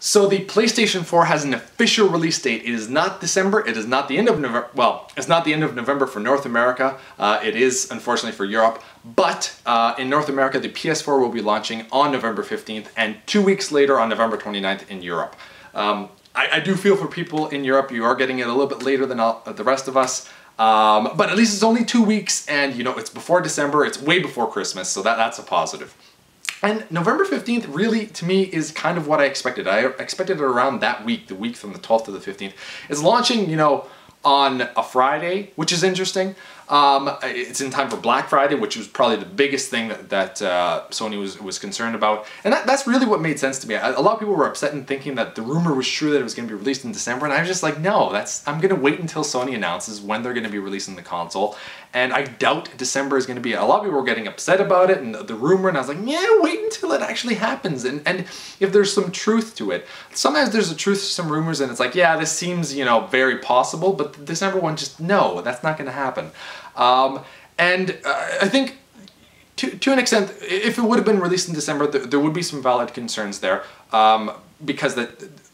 So the PlayStation 4 has an official release date. It is not December, it is not the end of November, well, it's not the end of November for North America. It is, unfortunately, for Europe. But in North America, the PS4 will be launching on November 15th and 2 weeks later on November 29th in Europe. I do feel for people in Europe, you are getting it a little bit later than the rest of us. But at least it's only 2 weeks and, you know, it's before December, it's way before Christmas, so that's a positive. And November 15th really, to me, is kind of what I expected. I expected it around that week, the week from the 12th to the 15th. It's launching, you know, on a Friday, which is interesting. It's in time for Black Friday, which was probably the biggest thing that Sony was concerned about. And that's really what made sense to me. A lot of people were upset and thinking that the rumor was true that it was going to be released in December, and I was just like, no, I'm going to wait until Sony announces when they're going to be releasing the console. And I doubt December is going to be. A lot of people were getting upset about it and the rumor, and I was like, yeah, wait until it actually happens. And if there's some truth to it. Sometimes there's a truth to some rumors and it's like, yeah, this seems, you know, very possible, but the December one, just no, that's not going to happen. I think to an extent, if it would have been released in December, there would be some valid concerns there, because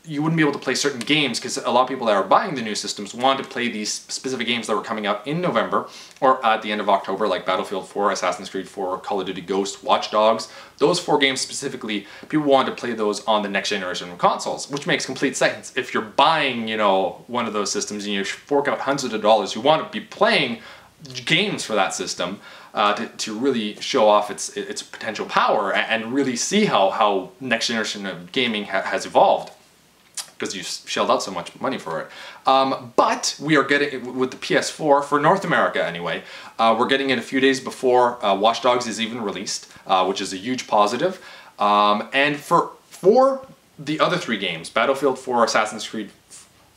you wouldn't be able to play certain games, because a lot of people that are buying the new systems want to play these specific games that were coming out in November or at the end of October, like Battlefield 4, Assassin's Creed 4, Call of Duty Ghosts, Watch Dogs. Those 4 games specifically, people wanted to play those on the next generation of consoles, which makes complete sense. If you're buying, you know, one of those systems and you fork out hundreds of dollars, you want to be playing games for that system to really show off its potential power and really see how next generation of gaming has evolved, because you shelled out so much money for it. But we are getting it with the PS4, for North America anyway, we're getting it a few days before Watch Dogs is even released, which is a huge positive. And for the other 3 games, Battlefield 4, Assassin's Creed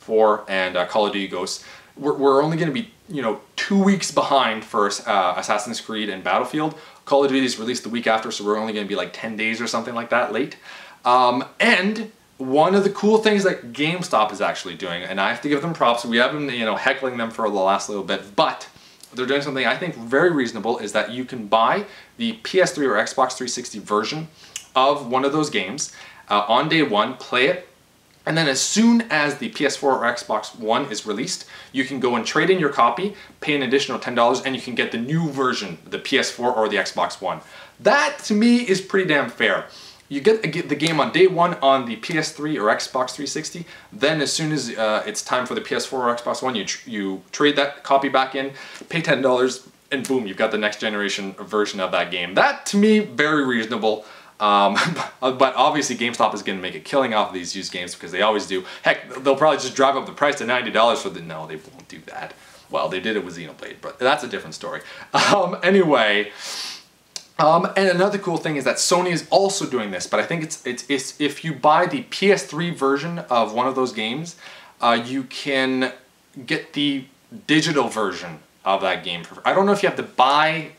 4, and Call of Duty Ghosts, we're only going to be, you know, 2 weeks behind for Assassin's Creed and Battlefield. Call of Duty is released the week after, so we're only going to be like 10 days or something like that late. And one of the cool things that GameStop is actually doing, and I have to give them props, we have been, you know, heckling them for the last little bit, but they're doing something I think very reasonable, is that you can buy the PS3 or Xbox 360 version of one of those games on day one, play it, and then as soon as the PS4 or Xbox One is released, you can go and trade in your copy, pay an additional $10, and you can get the new version, the PS4 or the Xbox One. That, to me, is pretty damn fair. You get the game on day one on the PS3 or Xbox 360, then as soon as it's time for the PS4 or Xbox One, you trade that copy back in, pay $10, and boom, you've got the next generation version of that game. That, to me, very reasonable. But obviously GameStop is going to make a killing off of these used games, because they always do. Heck, they'll probably just drive up the price to $90 for the... No, they won't do that. Well, they did it with Xenoblade, but that's a different story. Anyway, and another cool thing is that Sony is also doing this, but I think it's if you buy the PS3 version of one of those games, you can get the digital version of that game. I don't know if you have to buy...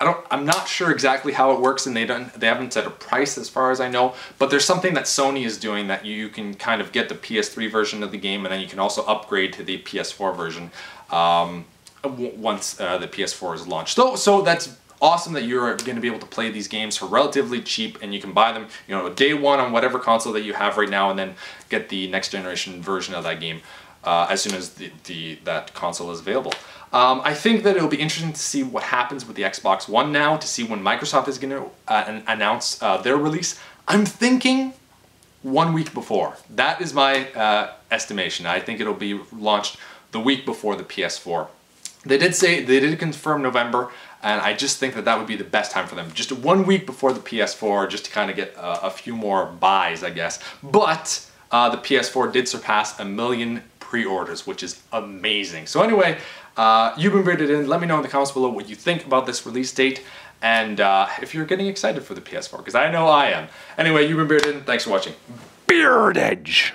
I'm not sure exactly how it works, and they haven't set a price as far as I know, but there's something that Sony is doing that you can kind of get the PS3 version of the game, and then you can also upgrade to the PS4 version once the PS4 is launched. So that's awesome that you're going to be able to play these games for relatively cheap, and you can buy them, you know, day one on whatever console that you have right now, and then get the next generation version of that game as soon as that console is available. I think that it'll be interesting to see what happens with the Xbox One now, to see when Microsoft is going to announce their release. I'm thinking 1 week before. That is my estimation. I think it'll be launched the week before the PS4. They did confirm November, and I just think that would be the best time for them. Just 1 week before the PS4, just to kind of get a few more buys, I guess. But the PS4 did surpass 1 million pre-orders, which is amazing. So anyway, you've been rated in. Let me know in the comments below what you think about this release date, and if you're getting excited for the PS4, because I know I am. Anyway, you've been bearded in. Thanks for watching. Beard Edge.